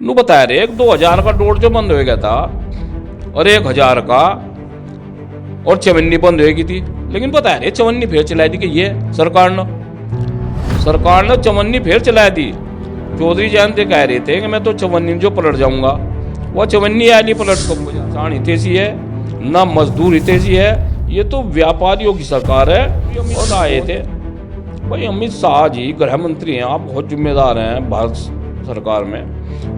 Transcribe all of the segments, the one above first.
नू बता रहे 2000 का नोट जो बंद हो गया था और 1000 का और चवन्नी बंद होगी थी, लेकिन बता रहे चवन्नी फिर चला दी कि ये सरकार ने चवन्नी फिर चला दी। चौधरी जयंत कह रहे थे कि मैं तो चवन्नी जो पलट जाऊंगा, वह चवन्नी आली पलट को किसान हितेशी है ना मजदूर हितेशी है, ये तो व्यापारियों की सरकार है। और आए थे भाई अमित शाह जी गृह मंत्री हैं, आप बहुत जिम्मेदार हैं भारत सरकार में,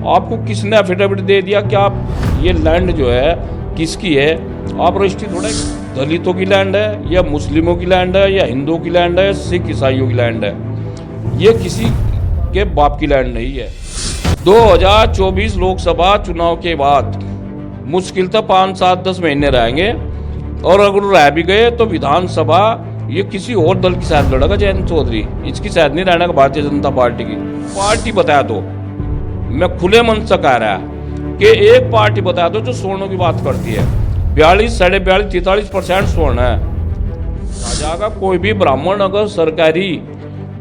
आपको किसने एफिडेविट दे दिया कि आप ये लैंड जो है किसकी है? आप रजिस्ट्री थोड़ा दलितों की लैंड है या मुस्लिमों की लैंड है या हिंदुओं की लैंड है, सिख ईसाइयों की लैंड है, ये किसी के बाप की लैंड नहीं है। 2024 लोकसभा चुनाव के बाद मुश्किल तो 5, 7, 10 महीने रहेंगे, और अगर रह भी गए तो विधानसभा ये किसी और दल की शायद लड़ेगा जयंत चौधरी, इसकी शायद नहीं रहने का भारतीय जनता पार्टी की। पार्टी बता दो, मैं खुले मन से कह रहा कि एक पार्टी बता दो जो स्वर्णों की बात करती है। 42, 42.5, 43% स्वर्ण है। राजा का कोई भी ब्राह्मण अगर सरकारी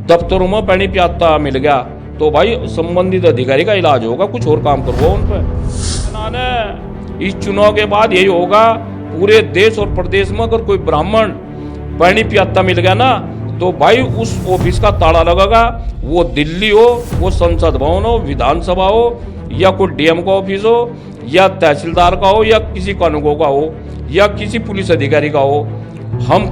दफ्तरों में पानी पियाता मिल गया तो भाई संबंधित अधिकारी का इलाज होगा, कुछ और काम करवाओ उन पर। इस चुनाव के बाद यही होगा, पूरे देश और प्रदेश में अगर कोई ब्राह्मण पानी पियाता मिल गया ना तो भाई उस ऑफिस का ताला लगेगा, वो दिल्ली हो, वो संसद भवन हो, विधानसभा हो, या कोई डीएम का ऑफिस हो, या तहसीलदार का हो, या किसी कानूनगो का हो, या किसी पुलिस अधिकारी का हो, हम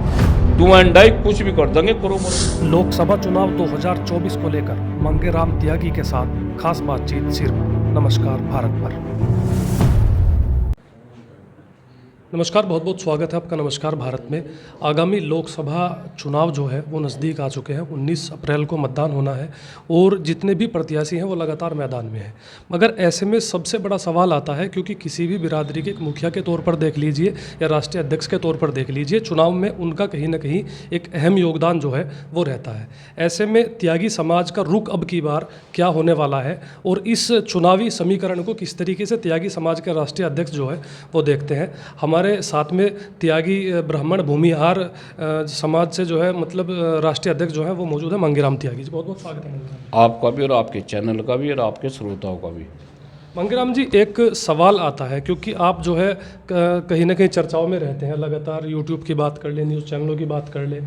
डू एंड डाई कुछ भी कर देंगे। करो मरो। लोकसभा चुनाव 2024 को लेकर मंगेराम त्यागी के साथ खास बातचीत सिर्फ नमस्कार भारत पर। नमस्कार, बहुत बहुत स्वागत है आपका नमस्कार भारत में। आगामी लोकसभा चुनाव जो है वो नज़दीक आ चुके हैं। 19 अप्रैल को मतदान होना है और जितने भी प्रत्याशी हैं वो लगातार मैदान में हैं। मगर ऐसे में सबसे बड़ा सवाल आता है, क्योंकि किसी भी बिरादरी के एक मुखिया के तौर पर देख लीजिए या राष्ट्रीय अध्यक्ष के तौर पर देख लीजिए, चुनाव में उनका कहीं ना कहीं एक अहम योगदान जो है वो रहता है। ऐसे में त्यागी समाज का रुख अब की बार क्या होने वाला है और इस चुनावी समीकरण को किस तरीके से त्यागी समाज के राष्ट्रीय अध्यक्ष जो है वो देखते हैं। हमारे साथ में त्यागी ब्राह्मण भूमिहार समाज से जो है मतलब राष्ट्रीय अध्यक्ष जो है वो मौजूद है मंगेराम त्यागी जी। बहुत बहुत स्वागत है मंगेराम। आपका भी और आपके चैनल का भी और आपके श्रोताओं का भी। मंगेराम जी, एक सवाल आता है, क्योंकि आप जो है कहीं ना कहीं चर्चाओं में रहते हैं, लगातार यूट्यूब की बात कर ले, न्यूज़ चैनलों की बात कर ले,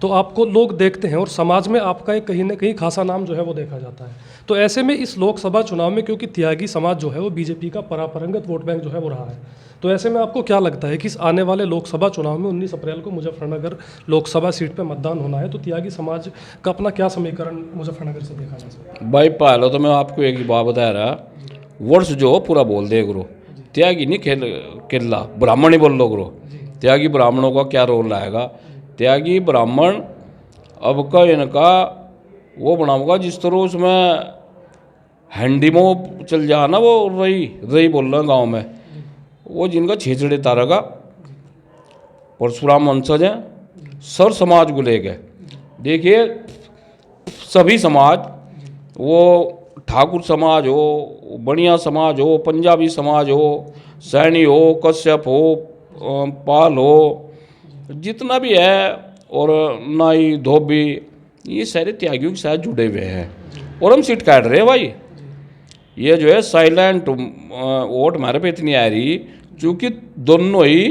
तो आपको लोग देखते हैं और समाज में आपका एक कहीं ना कहीं खासा नाम जो है वो देखा जाता है। तो ऐसे में इस लोकसभा चुनाव में, क्योंकि त्यागी समाज जो है वो बीजेपी का परापरंगत वोट बैंक जो है वो रहा है, तो ऐसे में आपको क्या लगता है कि इस आने वाले लोकसभा चुनाव में 19 अप्रैल को मुजफ्फरनगर लोकसभा सीट पर मतदान होना है, तो त्यागी समाज का अपना क्या समीकरण मुजफ्फरनगर से देखा जा सकता है? भाई पहले तो मैं आपको एक ही बात बता रहा, वर्ष जो पूरा बोल दे गुरु, त्यागी नहीं खेला ब्राह्मण ही बोल लो गुरु। त्यागी ब्राह्मणों का क्या रोल आएगा? त्यागी ब्राह्मण अब का इनका वो बनाऊंगा जिस तरह उसमें हैंडीमो चल जा ना, वो रही बोल रहा गाँव में, वो जिनका छेछड़े तारेगा परशुराम वंशज हैं, सर समाज को लेके देखिए सभी समाज, वो ठाकुर समाज हो, बनिया समाज हो, पंजाबी समाज हो, सैनी हो, कश्यप हो, पाल हो, जितना भी है, और नाई धोबी, ये सारे त्यागियों के साथ जुड़े हुए हैं और हम सीट काट रहे हैं भाई। ये जो है साइलेंट वोट हमारे पे इतनी आ रही क्योंकि दोनों ही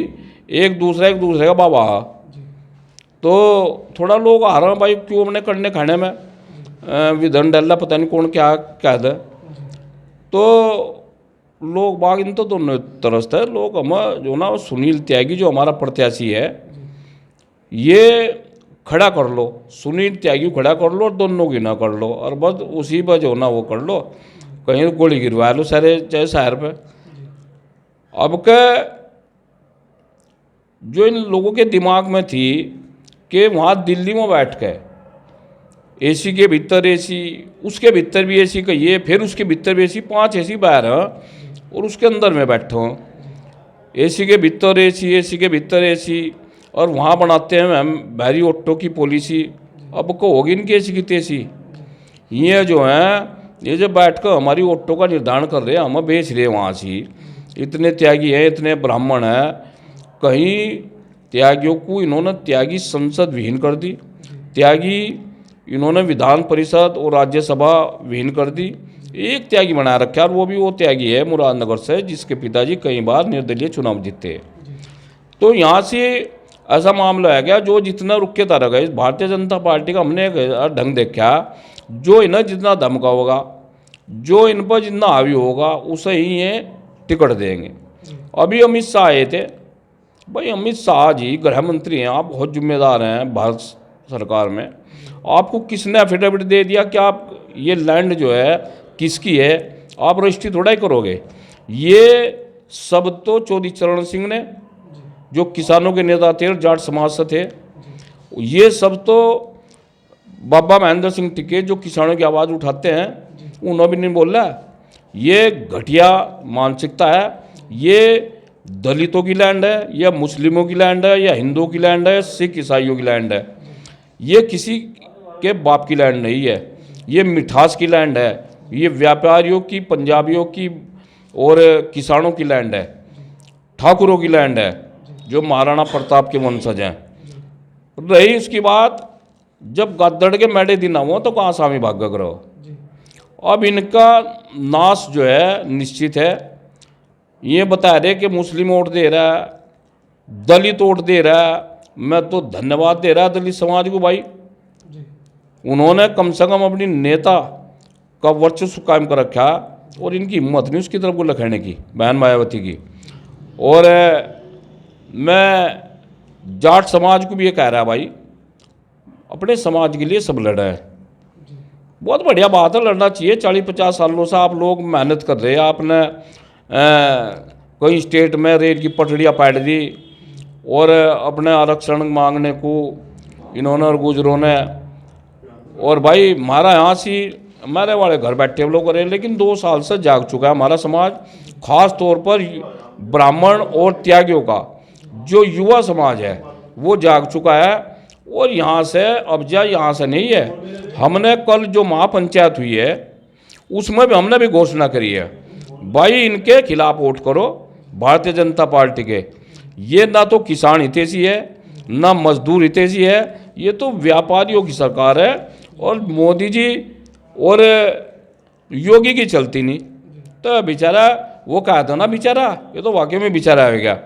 एक दूसरे का बाबा, तो थोड़ा लोग आ रहे हैं भाई क्यों हमने करने खाने में विधन डल्ला पता नहीं कौन क्या कह दे, तो लोग बाग इन तो दोनों तरसते हैं। लोग हम जो ना सुनील त्यागी जो हमारा प्रत्याशी है ये खड़ा कर लो, सुनील त्यागी खड़ा कर लो और दोनों की ना कर लो, और बस उसी पर जो ना वो कर लो, कहीं गोली गिरवा लो सारे चाहे शहर पे। अब के जो इन लोगों के दिमाग में थी कि वहाँ दिल्ली में बैठ के एसी के भीतर एसी, उसके भीतर भी एसी कहिए, फिर उसके भीतर भी एसी, 5 एसी बाहर हैं और उसके अंदर में बैठो, एसी के भीतर एसी, एसी के भीतर एसी, और वहाँ बनाते हैं हम भारी ऑटो की पॉलिसी। अब को होगी इनकी एसी की तेसी, ये जो हैं ये जो बैठ कर हमारी ऑटो का निर्धारण कर रहे हैं, हम बेच रहे हैं वहाँ से। इतने त्यागी हैं, इतने ब्राह्मण हैं, कहीं त्यागियों को इन्होंने त्यागी संसद विहीन कर दी, त्यागी इन्होंने विधान परिषद और राज्यसभा विहीन कर दी, एक त्यागी बना रखा है, और वो भी वो त्यागी है मुरादनगर से, जिसके पिताजी कई बार निर्दलीय चुनाव जीते। तो यहाँ से ऐसा मामला है क्या, जो जितना रुक के तरह गए भारतीय जनता पार्टी का हमने एक ढंग देखा, जो इन्हें जितना धमका होगा, जो इन पर जितना हावी होगा, उसे ही ये टिकट देंगे। अभी अमित शाह आए थे। भाई अमित शाह जी गृह मंत्री हैं, आप बहुत जिम्मेदार हैं भारत सरकार में। आपको किसने एफिडेविट दे दिया कि आप ये लैंड जो है किसकी है, आप रजिस्ट्री थोड़ा ही करोगे। ये सब तो चौधरी चरण सिंह ने, जो किसानों के नेता थे, जाट समाज से थे, ये सब तो बाबा महेंद्र सिंह टिके, जो किसानों की आवाज़ उठाते हैं, उन्होंने भी नहीं बोला। ये घटिया मानसिकता है। ये दलितों की लैंड है, या मुस्लिमों की लैंड है, या हिंदुओं की लैंड है, सिख ईसाइयों की लैंड है। ये किसी के बाप की लैंड नहीं है। ये मिठास की लैंड है। ये व्यापारियों की, पंजाबियों की और किसानों की लैंड है, ठाकुरों की लैंड है, जो महाराणा प्रताप के वंशज हैं। रही उसकी बात, जब गद्दड़ के मैडे दिन हुआ तो कहाँ स्वामी भाग्य करो। अब इनका नाश जो है निश्चित है। ये बता रहे कि मुस्लिम वोट दे रहा है, दलित वोट दे रहा है। मैं तो धन्यवाद दे रहा है दलित समाज को। भाई उन्होंने कम से कम अपनी नेता का वर्चस्व कायम कर रखा, और इनकी हिम्मत नहीं उसकी तरफ को लखने की, बहन मायावती की। और मैं जाट समाज को भी ये कह रहा है, भाई अपने समाज के लिए सब लड़ा है। बहुत बढ़िया बात है, लड़ना चाहिए। 40-50 सालों से आप लोग मेहनत कर रहे हैं। आपने कई स्टेट में रेल की पटड़ियाँ पाट दी, और अपने आरक्षण मांगने को इन्होंने और गुजरों ने। और भाई हमारा यहाँ से हमारे वाले घर बैठे लोग कर रहे हैं, लेकिन 2 साल से जाग चुका है हमारा समाज, खास तौर पर ब्राह्मण और त्यागियों का जो युवा समाज है वो जाग चुका है। और यहाँ से अब यहाँ से नहीं है। हमने कल जो महापंचायत हुई है उसमें भी हमने भी घोषणा करी है, भाई इनके खिलाफ वोट करो, भारतीय जनता पार्टी के। ये ना तो किसान हितैषी है, ना मजदूर हितैषी है, ये तो व्यापारियों की सरकार है। और मोदी जी और योगी की चलती नहीं। तो बेचारा वो कहा था ना, बेचारा ये तो वाकई में बेचारा आएगा।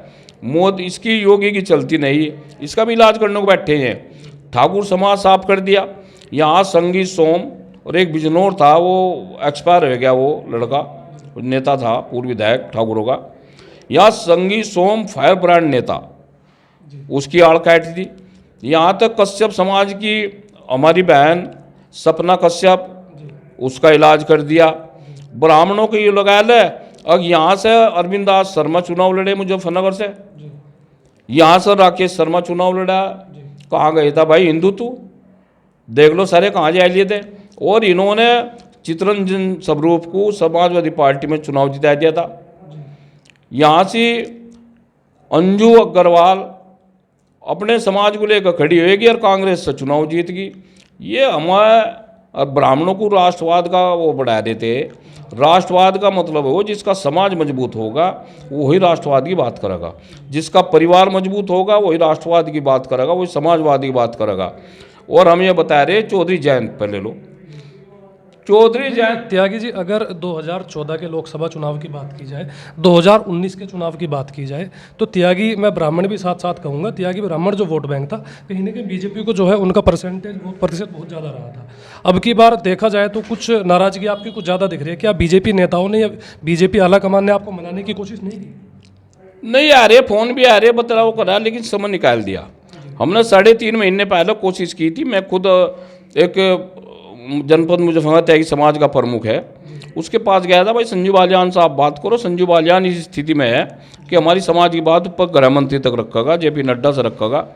मोदी इसकी योगी की चलती नहीं, इसका भी इलाज करने को बैठे हैं। ठाकुर समाज साफ कर दिया। यहाँ संगी सोम और एक बिजनौर था, वो एक्सपायर हो गया, वो लड़का नेता था, पूर्व विधायक ठाकुरों का। यहाँ संगी सोम फायर ब्रांड नेता, उसकी आड़ काट दी। यहाँ तक कश्यप समाज की हमारी बहन सपना कश्यप, उसका इलाज कर दिया। ब्राह्मणों के ये लगा ले। अब यहाँ से अरविंद दास शर्मा चुनाव लड़े मुजफ्फरनगर से, यहाँ से राकेश शर्मा चुनाव लड़ा। कहाँ गए था भाई हिंदुत्व, देख लो सारे कहाँ जा लिए थे। और इन्होंने चितरंजन स्वरूप को समाजवादी पार्टी में चुनाव जिता दिया था। यहाँ से अंजू अग्रवाल अपने समाज को लेकर खड़ी होगी और कांग्रेस से चुनाव जीत गई। ये हमारे ब्राह्मणों को राष्ट्रवाद का वो बढ़ा देते। राष्ट्रवाद का मतलब हो जिसका समाज मजबूत होगा वही राष्ट्रवाद की बात करेगा, जिसका परिवार मजबूत होगा वही राष्ट्रवाद की बात करेगा, वही समाजवाद की बात करेगा। और हम ये बता रहे चौधरी जयंत पहले लो, चौधरी जयंत त्यागी जी, अगर 2014 के लोकसभा चुनाव की बात की जाए, 2019 के चुनाव की बात की जाए, तो त्यागी, मैं ब्राह्मण भी साथ साथ कहूँगा, त्यागी ब्राह्मण जो वोट बैंक था, कहीं ना कहीं बीजेपी को जो है उनका प्रतिशत बहुत ज़्यादा रहा था। अब की बार देखा जाए तो कुछ नाराजगी आपकी कुछ ज़्यादा दिख रही है। क्या बीजेपी नेताओं ने या बीजेपी आला कमान ने आपको मनाने की कोशिश नहीं की? नहीं आ रहे, फोन भी आ रहे, बतलाव करा, लेकिन समय निकाल दिया। हमने 3.5 महीने पहले कोशिश की थी। मैं खुद एक जनपद मुजफ्फरनगर त्यागी समाज का प्रमुख है, उसके पास गया था। भाई संजू बालियान साहब बात करो। संजू बालियान इस स्थिति में है कि हमारी समाज की बात ऊपर गृह मंत्री तक रखेगा, जेपी नड्डा से रखेगा,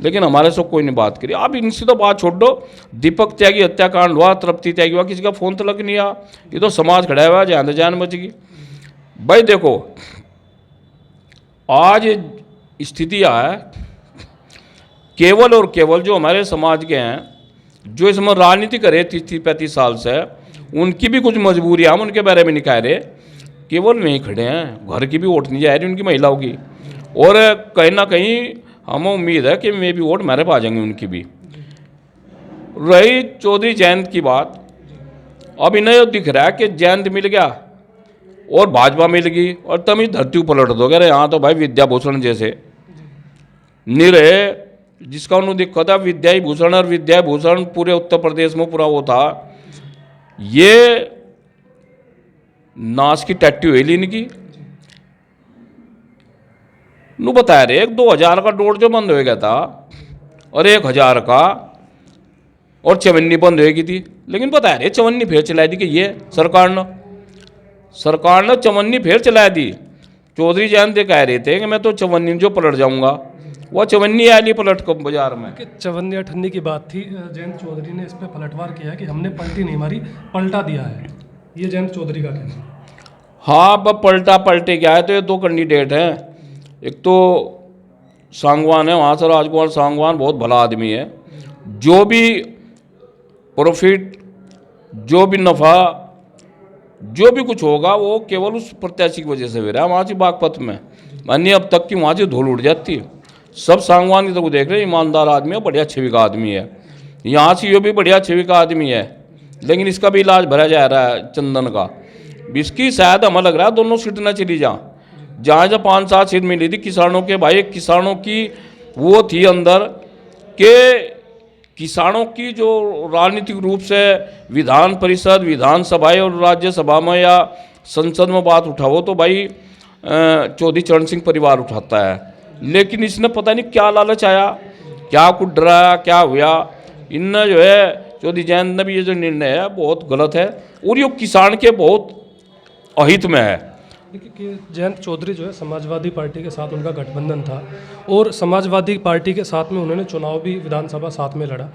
लेकिन हमारे से कोई नहीं बात करी। आप इनसे तो बात छोड़ दो। दीपक त्यागी हत्याकांड हुआ, तृप्ति त्यागी हुआ, किसी का फोन तक नहीं आया। ये तो समाज खड़ा हुआ, जान जान बचेगी। भाई देखो आज स्थिति है, केवल और केवल जो हमारे समाज के हैं, जो इसमें राजनीति करे 30-35 साल से, उनकी भी कुछ मजबूरियाँ हम उनके बारे में नहीं कह रहे। केवल वहीं खड़े हैं, घर की भी वोट नहीं जा रही उनकी महिलाओं की। और कहीं ना कहीं हमें उम्मीद है कि मे भी वोट मेरे पास आ जाएंगे उनकी भी। रही चौधरी जयंत की बात, अब इन्हें ये दिख रहा है कि जयंत मिल गया और भाजपा मिल गई और तुम इस धरती को पलट दोगे। अरे यहाँ तो भाई विद्याभूषण जैसे नहीं रहे, जिसका उन्होंने देखा था विद्याभूषण, और विद्याभूषण पूरे उत्तर प्रदेश में पूरा वो था। ये नाश की टट्टी हुई इनकी नु बताया रे, 2000 का नोट जो बंद हो गया था और 1000 का और चवन्नी बंद होगी थी, लेकिन बताया रे चवन्नी फिर चला दी कि ये सरकार ने चवन्नी फिर चला दी। चौधरी जयंत कह रहे थे कि मैं तो चवन्नी जो पलट जाऊंगा, वो चवन्नी आली पलट को बाजार में। कि चवन्नी अठन्नी की बात थी, जयंत चौधरी ने इस पर पलटवार किया है कि हमने पलटी नहीं मारी, पलटा दिया है, ये जयंत चौधरी का कहना है। हाँ, अब पलटे क्या है, तो ये दो कैंडिडेट हैं। एक तो सांगवान है, वहाँ से राजकुमार सांगवान बहुत भला आदमी है, जो भी प्रॉफिट, जो भी नफ़ा, जो भी कुछ होगा वो केवल उस प्रत्याशी की वजह से हो रहा है वहाँ से बागपत में, अन्य अब तक की वहाँ से धूल उड़ जाती है। सब सांगवान की तो देख रहे हैं, ईमानदार आदमी है, बढ़िया छवि का आदमी है। यहाँ से ये भी बढ़िया छवि का आदमी है, लेकिन इसका भी इलाज भरा जा रहा है चंदन का। इसकी शायद हमें लग रहा है दोनों सीट न चली जहाँ जब 5-7 सीट मिली थी किसानों के, भाई किसानों की वो थी अंदर के किसानों की जो राजनीतिक रूप से विधान परिषद, विधानसभा और राज्यसभा में या संसद में बात उठाओ तो भाई चौधरी चरण सिंह परिवार उठाता है। लेकिन इसने पता नहीं क्या लालच आया, क्या कुछ डराया, क्या हुआ, इनने जो है चौधरी जयंत ने भी ये जो निर्णय है बहुत गलत है और ये किसान के बहुत अहित में है। देखिए कि जयंत चौधरी जो है समाजवादी पार्टी के साथ उनका गठबंधन था और समाजवादी पार्टी के साथ में उन्होंने चुनाव भी विधानसभा साथ में लड़ा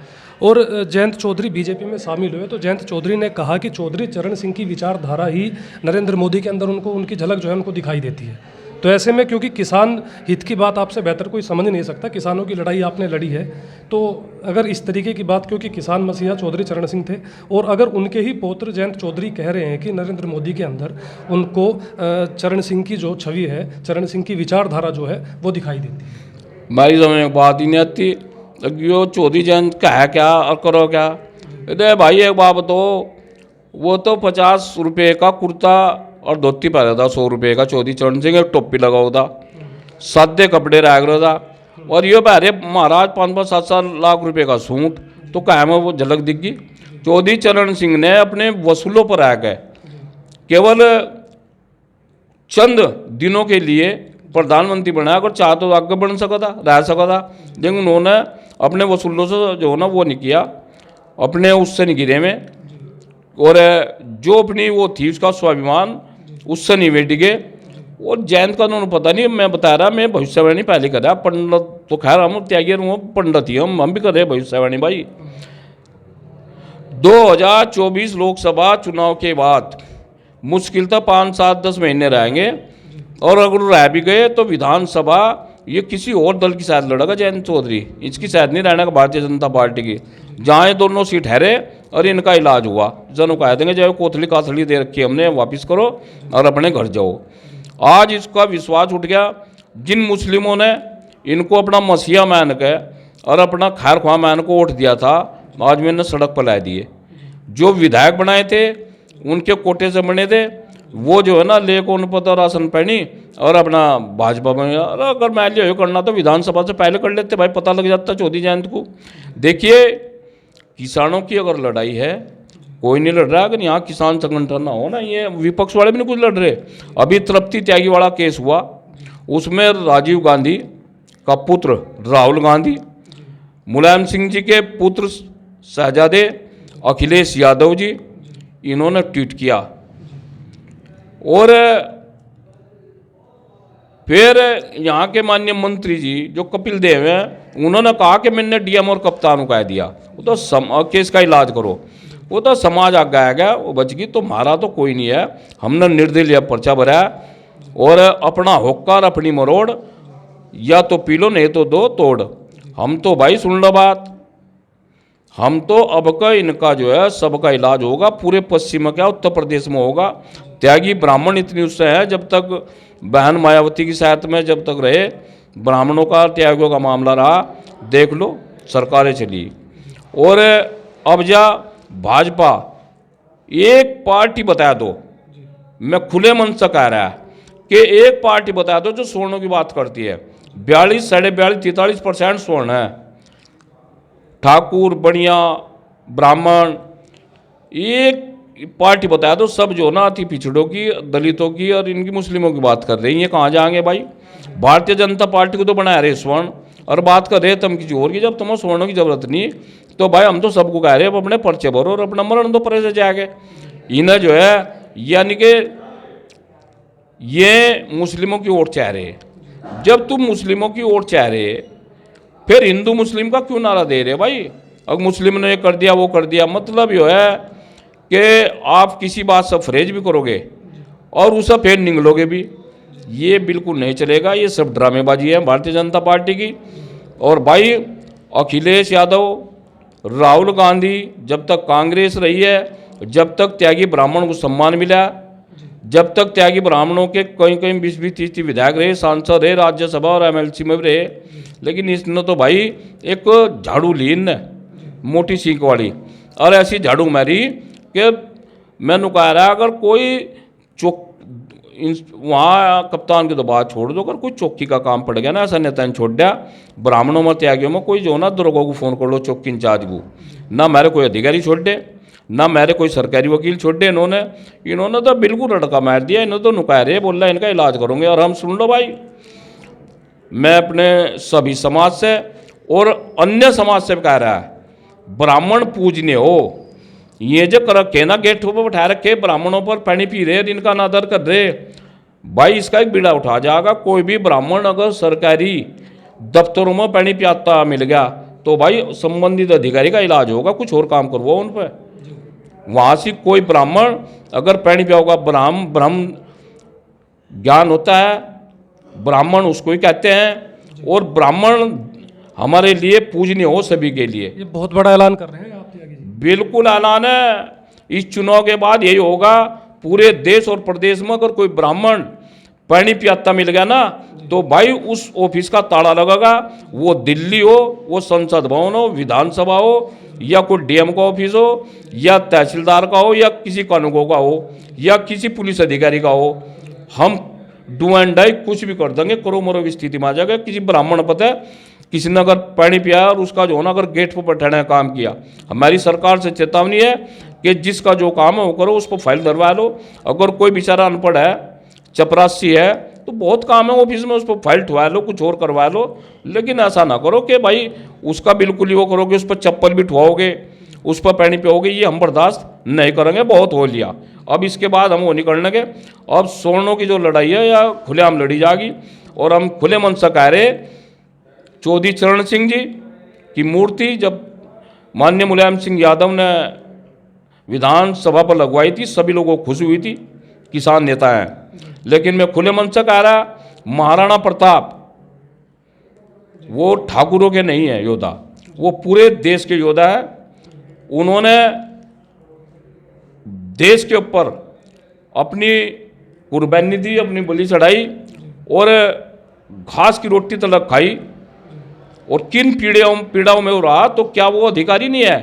और जयंत चौधरी बीजेपी में शामिल हुए। तो जयंत चौधरी ने कहा कि चौधरी चरण सिंह की विचारधारा ही नरेंद्र मोदी के अंदर उनको उनकी झलक जो है उनको दिखाई देती है। तो ऐसे में क्योंकि किसान हित की बात आपसे बेहतर कोई समझ नहीं सकता, किसानों की लड़ाई आपने लड़ी है, तो अगर इस तरीके की बात, क्योंकि किसान मसीहा चौधरी चरण सिंह थे और अगर उनके ही पौत्र जयंत चौधरी कह रहे हैं कि नरेंद्र मोदी के अंदर उनको चरण सिंह की जो छवि है, चरण सिंह की विचारधारा जो है वो दिखाई देती है। भाई समझ बात ही नहीं आती, यो चौधरी जयंत का है क्या और करो क्या। अरे भाई एक बात तो वो तो 50 रुपये का कुर्ता और धोती पहना था, 100 रुपये का चौधरी चरण सिंह, एक टोपी लगाओ था, सादे कपड़े रह गया था, और ये पहले महाराज 5-7 लाख रुपए का सूट, तो क्या में वो झलक दिख गई। चौधरी चरण सिंह ने अपने वसूलों पर आ गए केवल चंद दिनों के लिए प्रधानमंत्री बनाया, अगर चाह तो आगे बढ़ सका था, रह सका था, लेकिन उन्होंने अपने वसूलों से जो ना वो नहीं किया, अपने उससे नहीं गिरे में, और जो अपनी वो थी उसका स्वाभिमान उससे नहीं बैठ गए। और जयंत का उन्होंने पता नहीं, मैं बता रहा, मैं भविष्यवाणी पहले कर रहा, पंडित तो खैर हम त्यागी पंडित ही हम भी कर रहे भविष्यवाणी। भाई 2024 लोकसभा चुनाव के बाद मुश्किल था 5-7-10 महीने रहेंगे, और अगर रह भी गए तो विधानसभा ये किसी और दल की शायद लड़ेगा जयंत चौधरी, इसकी शायद नहीं रहने का भारतीय जनता पार्टी की। जहाँ ये दोनों सीट हरे और इनका इलाज हुआ, जनों कह देंगे जो कोथली काथली दे रखी हमने वापस करो और अपने घर जाओ। आज इसका विश्वास उठ गया। जिन मुस्लिमों ने इनको अपना मसीहा मान के और अपना खैर ख्वाह मान को वोट दिया था, आज मैंने सड़क पर ला दिए। जो विधायक बनाए थे उनके कोटे से बने थे, वो जो है ना ले को उन पर राशन पहनी और अपना भाजपा में, अगर मैं लियो करना तो विधानसभा से पहले कर लेते भाई, पता लग जाता चौधरी जयंत को। देखिए किसानों की अगर लड़ाई है, कोई नहीं लड़ रहा, अगर यहाँ किसान संगठन ना हो ना, ये विपक्ष वाले भी नहीं कुछ लड़ रहे। अभी तृप्ति त्यागी वाला केस हुआ, उसमें राजीव गांधी का पुत्र राहुल गांधी, मुलायम सिंह जी के पुत्र शहजादे अखिलेश यादव जी, इन्होंने ट्वीट किया और फिर यहाँ के माननीय मंत्री जी जो कपिल देव हैं, उन्होंने कहा कि मैंने डीएम और कप्तान को कह दिया वो तो केस का इलाज करो, वो तो समाज आगे आ गया, वो बच गई। तो हमारा तो कोई नहीं है, हमने निर्दलीय पर्चा भरा और अपना होकर अपनी मरोड़, या तो पी लो नहीं तो दो तोड़। हम तो भाई सुन लो बात, हम तो अब का इनका जो है सबका इलाज होगा, पूरे पश्चिम में क्या उत्तर प्रदेश में होगा। त्यागी ब्राह्मण इतनी उससे है, जब तक बहन मायावती की साथ में जब तक रहे ब्राह्मणों का त्यागियों का मामला रहा, देख लो सरकारें चली। और अब जा भाजपा एक पार्टी बता दो, मैं खुले मन से कह रहा कि एक पार्टी बता दो जो स्वर्णों की बात करती है। 42, 42.5, 43% स्वर्ण है। ठाकुर, बनिया, ब्राह्मण, एक पार्टी बता दो सब जो ना अति पिछड़ों की, दलितों की और इनकी मुस्लिमों की बात कर रही है। ये कहाँ जाएंगे भाई? भारतीय जनता पार्टी को तो बना रहे स्वर्ण और बात कर रहे तुम किसी और की। जब तुम्हें स्वर्णों की जरूरत नहीं तो भाई हम तो सबको कह रहे हैं अपने पर्चे भरो और अपना मरण दो परे से जाके। इन्हें जो है यानी कि ये मुस्लिमों की ओर चाह रहे। जब तुम मुस्लिमों की ओर चाह रहे फिर हिंदू मुस्लिम का क्यों नारा दे रहे भाई? अब मुस्लिम ने ये कर दिया वो कर दिया, मतलब ये है कि आप किसी बात से फरेज भी करोगे और उसे फिर निगलोगे भी। ये बिल्कुल नहीं चलेगा। ये सब ड्रामेबाजी है भारतीय जनता पार्टी की। और भाई अखिलेश यादव, राहुल गांधी, जब तक कांग्रेस रही है, जब तक त्यागी ब्राह्मण को सम्मान मिला, जब तक त्यागी ब्राह्मणों के कहीं कहीं 20-20, 30 विधायक रहे, सांसद रहे, राज्यसभा और MLC में भी रहे, लेकिन इसने तो भाई एक झाड़ू ली इनने मोटी सीख वाली और ऐसी झाड़ू मारी कि मैंने कह रहा अगर कोई चौक वहाँ कप्तान की तो बात छोड़ दो, अगर कोई चौकी का काम पड़ गया ना, ऐसा नेता ने छोड़ दिया ब्राह्मणों में त्यागियों में कोई जो ना दुर्गों को फ़ोन कर लो चौकी इंचार्ज को, ना मेरे कोई अधिकारी छोड़ दे ना मेरे कोई सरकारी वकील छोड़ दे। इन्होंने तो बिल्कुल लड़का मार दिया। इन्होंने तो नुकाय रहे, बोल रहा इनका इलाज करूँगे। और हम सुन लो भाई, मैं अपने सभी समाज से और अन्य समाज से कह रहा है, ब्राह्मण पूजने हो, ये जो कर रखे ना गेट पर बैठा रखे ब्राह्मणों पर पानी पी रहे, इनका नादर कर रहे, भाई इसका एक बीड़ा उठा जाएगा। कोई भी ब्राह्मण अगर सरकारी दफ्तरों में पानी पियाता मिल गया तो भाई संबंधित अधिकारी का इलाज होगा, कुछ और काम करवाओ उन पर। वहाँ से कोई ब्राह्मण अगर पानी पिया होगा, ब्रह्म ज्ञान होता है, ब्राह्मण उसको ही कहते हैं। और ब्राह्मण हमारे लिए पूजनीय हो सभी के लिए। ये बहुत बड़ा ऐलान कर रहे हैं आप त्यागी जी। बिल्कुल ऐलान है। इस चुनाव के बाद यही होगा। पूरे देश और प्रदेश में अगर कोई ब्राह्मण पानी पियाता मिल गया ना तो भाई उस ऑफिस का ताला लगेगा। वो दिल्ली हो, वो संसद भवन हो, विधानसभा हो, या कोई DM का ऑफिस हो, या तहसीलदार का हो, या किसी कानूनगो का हो, या किसी पुलिस अधिकारी का हो, हम डू एंड डाई कुछ भी कर देंगे। करो मरो की स्थिति में आ जाएगा। किसी ब्राह्मण पता है किसी ने अगर पानी पिया और उसका जो ना अगर गेट पर बैठाने का काम किया, हमारी सरकार से चेतावनी है कि जिसका जो काम है वो करो, उस पर फाइल धरवा लो। अगर कोई बेचारा अनपढ़ है, चपरासी है, तो बहुत काम है ऑफिस में, उस पर फाइल ठुआ लो, कुछ और करवा लो। लेकिन ऐसा ना करो कि भाई उसका बिल्कुल ही वो करोगे, उस पर चप्पल भी ठुआओगे, उस पर पानी पियोगे। ये हम बर्दाश्त नहीं करेंगे। बहुत हो लिया, अब इसके बाद हम वो नहीं करने के। अब स्वर्णों की जो लड़ाई है या खुलेआम लड़ी जाएगी। और हम खुले मन से कह रहे, चौधरी चरण सिंह जी की मूर्ति जब माननीय मुलायम सिंह यादव ने विधानसभा पर लगवाई थी, सभी लोगों को खुशी हुई थी, किसान नेता हैं। लेकिन मैं खुले मन से कह रहा, महाराणा प्रताप वो ठाकुरों के नहीं है योद्धा, वो पूरे देश के योद्धा है। उन्होंने देश के ऊपर अपनी कुर्बानी दी, अपनी बलि चढ़ाई और घास की रोटी तलक खाई। और किन पीड़ाओं में वो रहा, तो क्या वो अधिकारी नहीं है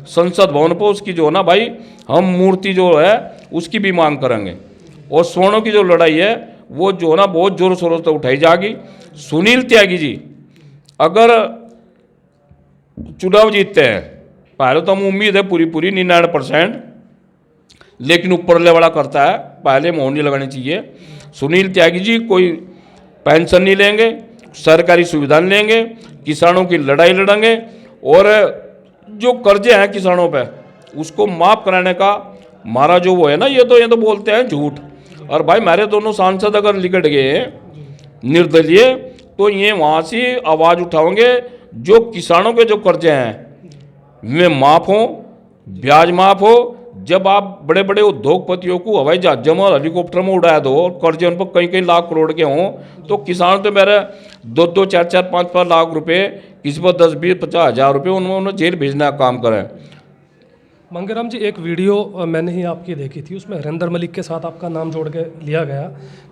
संसद भवन पर उसकी जो ना भाई हम मूर्ति जो है उसकी भी मांग करेंगे। और स्वर्णों की जो लड़ाई है वो जो ना बहुत जोर शोरों से उठाई जाएगी। सुनील त्यागी जी अगर चुनाव जीतते हैं, पहले तो हम उम्मीद है पूरी 99%, लेकिन ऊपरले वाला करता है, पहले मोहर नहीं लगानी चाहिए। सुनील त्यागी जी कोई पेंशन नहीं लेंगे, सरकारी सुविधा नहीं लेंगे, किसानों की लड़ाई लड़ेंगे और जो कर्जे हैं किसानों पे उसको माफ़ कराने का हमारा जो वो है ना, ये तो बोलते हैं झूठ। और भाई मेरे दोनों सांसद अगर लिकट गए निर्दलीय, तो ये वहाँ से आवाज़ उठाओगे जो किसानों के जो कर्जे हैं वे माफ़ हों, ब्याज माफ़ हो। जब आप बड़े बड़े उद्योगपतियों को हवाई जहाज़ों में हेलीकॉप्टर में उड़ा दो और कर्जे उन पर कई कई लाख करोड़ के हों, तो किसान तो मेरे 2-2, 4-4, 5-5 लाख रुपए, किसी पर 10, 20, 50 हज़ार रुपये उन्होंने जेल भेजने का काम करें। मंगेराम जी, एक वीडियो मैंने ही आपकी देखी थी, उसमें हरिंदर मलिक के साथ आपका नाम जोड़ के लिया गया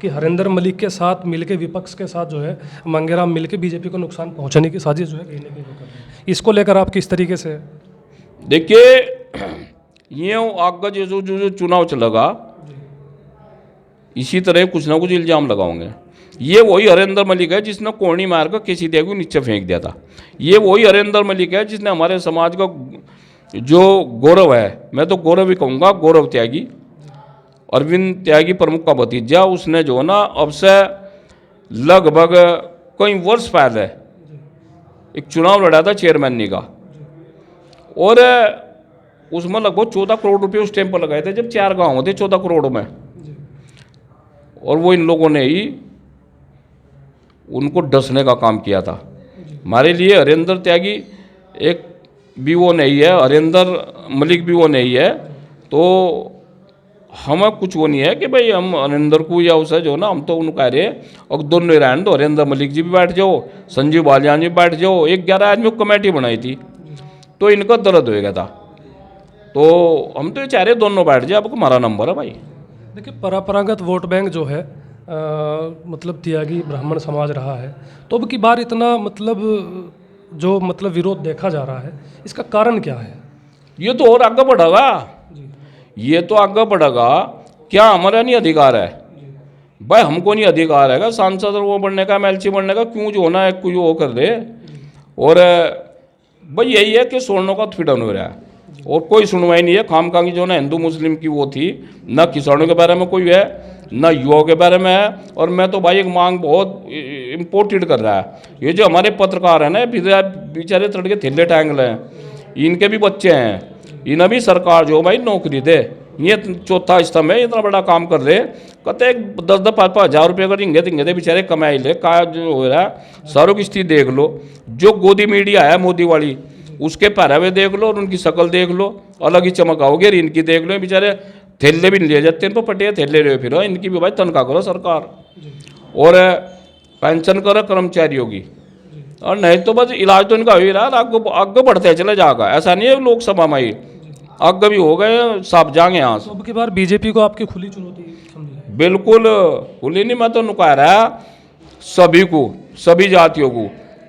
कि हरिंदर मलिक के साथ मिलके विपक्ष के साथ जो है मंगेराम मिलके बीजेपी को नुकसान पहुंचाने की साजिश जो है कहीं ना कहीं वो कर रहे हैं। इसको लेकर आप किस तरीके से? देखिए, ये आगे जो चुनाव चलेगा इसी तरह कुछ ना कुछ इल्ज़ाम लगाओगे। ये वही हरेंद्र मलिक है जिसने कोहनी मार कर किसी देव को नीचे फेंक दिया था। ये वही हरेंद्र मलिक है जिसने हमारे समाज का जो गौरव है, मैं तो गौरव ही कहूँगा, गौरव त्यागी, अरविंद त्यागी प्रमुख का भतीजा, उसने जो ना अब से लगभग कई वर्ष पहले एक चुनाव लड़ा था चेयरमैनी का, और उसमें लगभग 14 करोड़ रुपए उस टाइम पर लगाए थे जब 4 गाँव थे 14 करोड़ में। और वो इन लोगों ने ही उनको डसने का काम किया था। हमारे लिए हरेंद्र त्यागी एक भी वो नहीं है, हरेंद्र मलिक भी वो नहीं है, तो हमें कुछ वो नहीं है कि भाई हम हरेंद्र को या उसे जो ना, हम तो उनको कह रहे हैं और दोनों रहने दो, हरेंद्र मलिक जी भी बैठ जाओ, संजीव बालियान जी बैठ जाओ। 11 आदमी को कमेटी बनाई थी तो इनका दर्द हो गया था, तो हम तो ये चाह रहे दोनों बैठ जाए, अब हमारा नंबर है भाई। देखिए, परंपरागत वोट बैंक जो है मतलब त्यागी ब्राह्मण समाज रहा है, तो अब की बार इतना मतलब विरोध देखा जा रहा है, इसका कारण क्या है? ये तो और आगे बढ़ेगा, ये तो आगे बढ़ेगा। क्या हमारा नहीं अधिकार है भाई? हमको नहीं अधिकार है सांसद वो बनने का, एमएलसी बनने का? क्यों जो होना है कोई वो कर दे। और भाई यही है कि सोनों का उत्पीड़न हो रहा है और कोई सुनवाई नहीं है। खामखा की जो ना हिंदू मुस्लिम की वो थी, ना किसानों के बारे में कोई है, ना युवाओं के बारे में है। और मैं तो भाई एक मांग बहुत इम्पोर्टेंट कर रहा है, ये जो हमारे पत्रकार हैं ना, बेचारे तड़के थैले टांग रहे हैं, इनके भी बच्चे हैं, इन्हें भी सरकार जो भाई नौकरी दे। ये चौथा स्तंभ है, इतना बड़ा काम कर रहे, कहते हैं 10-10, 5-5 हज़ार रुपये अगर इंगे थे बेचारे कमाई ले का जो हो रहा है। सारों की स्थिति देख लो, जो गोदी मीडिया है मोदी वाली, उसके पहरावे देख लो और उनकी शक्ल देख लो, अलग ही चमक आओगे। इनकी देख लो, बेचारे थैले भी नहीं ले जाते, इन पर पटिया थैले रहे फिर। इनकी भी भाई तनख्वाह करो सरकार, और पेंशन करो कर्मचारियों की, और नहीं तो बस इलाज तो इनका हो ही रहा है, आगे बढ़ते चले जाएगा। ऐसा नहीं है लोकसभा में ही आगे भी हो गए, सब जाएंगे यहाँ से। अब की बार बीजेपी को आपकी खुली चुनौती समझिए? बिल्कुल खुली नहीं, मैं तो नुका रहा सभी को, सभी जातियों को।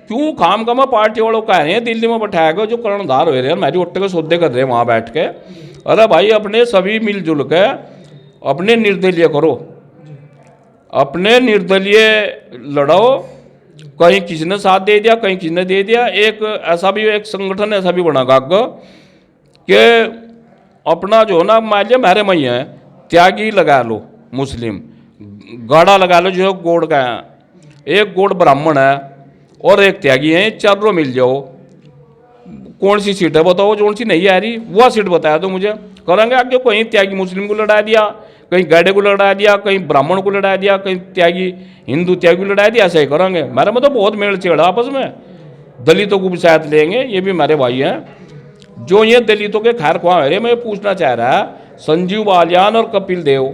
क्यों खाम का मैं पार्टी वालों कह रहे हैं दिल्ली में बैठाएगा जो कर्णधार हो रहे हैं, हमारी उट्टे के सौदे कर रहे हैं वहाँ बैठ के। अरे भाई अपने सभी मिलजुल के अपने निर्दलीय करो, अपने निर्दलीय लड़ाओ। कहीं किसी ने साथ दे दिया, कहीं किसी ने दे दिया। एक ऐसा भी एक संगठन ऐसा भी बना कि अपना जो ना मान लिया मेरे मई है, त्यागी लगा लो मुस्लिम, गाड़ा लगा लो जो गोड़ का है, एक गोड़ ब्राह्मण है और एक त्यागी है, चारों मिल जाओ। कौन सी सीट है बताओ, कौन सी नहीं आ रही वह सीट बताया तो मुझे करेंगे आगे। कहीं त्यागी मुस्लिम को लड़ा दिया, कहीं गाड़े को लड़ा दिया, कहीं ब्राह्मण को लड़ा दिया, कहीं त्यागी हिंदू त्यागी को लड़ा दिया, ऐसा ही करेंगे। मेरे में तो बहुत मेल चेड़ा आपस में। दलितों को भी शायद लेंगे, ये भी हमारे भाई हैं जो ये दलितों के खैर ख्वाह है। मैं पूछना चाह रहा है संजीव बालियान और कपिल देव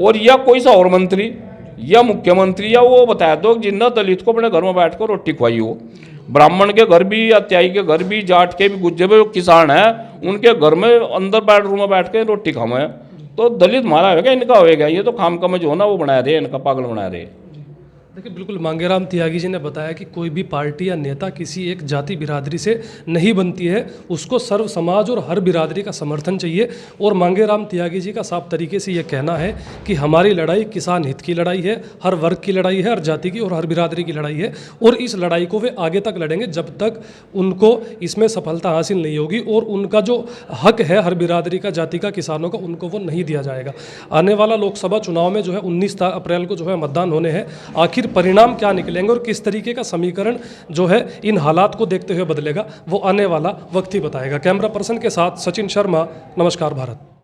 और या कोई सा और मंत्री या मुख्यमंत्री या वो बताया दो जिन्ना दलित को अपने घर में बैठ कर रोटी खवाई हो। ब्राह्मण के घर भी, त्यागी के घर भी, जाट के भी, गुज्जे भी किसान हैं, उनके घर में अंदर बेडरूम में बैठ के रोटी खावे। तो दलित हमारा होगा, इनका होगा? ये तो खाम का में जो है ना वो बना रहे, इनका पागल बना रहे। देखिए, बिल्कुल मांगेराम त्यागी जी ने बताया कि कोई भी पार्टी या नेता किसी एक जाति बिरादरी से नहीं बनती है, उसको सर्व समाज और हर बिरादरी का समर्थन चाहिए। और मांगेराम त्यागी जी का साफ तरीके से ये कहना है कि हमारी लड़ाई किसान हित की लड़ाई है, हर वर्ग की लड़ाई है, हर जाति की और हर बिरादरी की लड़ाई है। और इस लड़ाई को वे आगे तक लड़ेंगे जब तक उनको इसमें सफलता हासिल नहीं होगी और उनका जो हक है हर बिरादरी का, जाति का, किसानों का, उनको वो नहीं दिया जाएगा। आने वाला लोकसभा चुनाव में जो है 19 अप्रैल को जो है मतदान होने हैं। आखिर परिणाम क्या निकलेंगे और किस तरीके का समीकरण जो है इन हालात को देखते हुए बदलेगा, वो आने वाला वक्त ही बताएगा। कैमरा पर्सन के साथ सचिन शर्मा, नमस्कार भारत।